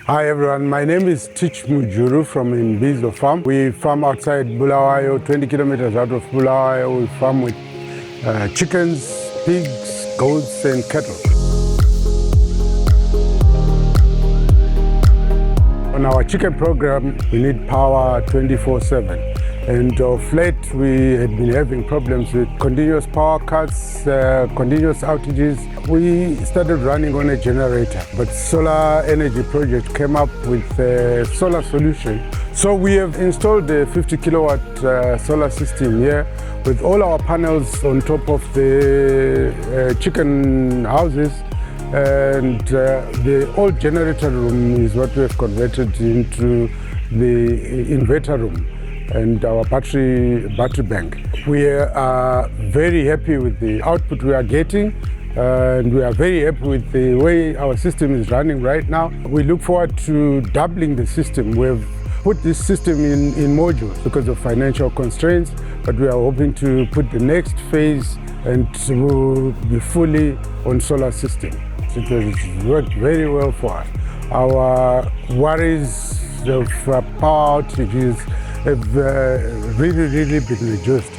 Hi everyone, my name is Tich Mujuru from Imbizo farm. We farm outside Bulawayo, 20 kilometers out of Bulawayo. We farm with chickens, pigs, goats and cattle. On our chicken program, we need power 24/7. And of late, we had been having problems with continuous power cuts, continuous outages. We started running on a generator, but Solar Energy Project came up with a solar solution. So we have installed a 50 kilowatt solar system here with all our panels on top of the chicken houses. And the old generator room is what we have converted into the inverter room and our battery bank. We are very happy with the output we are getting, and we are very happy with the way our system is running right now. We look forward to doubling the system. We have put this system in modules because of financial constraints, but we are hoping to put the next phase and we'll be fully on solar system. It has worked very well for us. Our worries of power outages have really been reduced.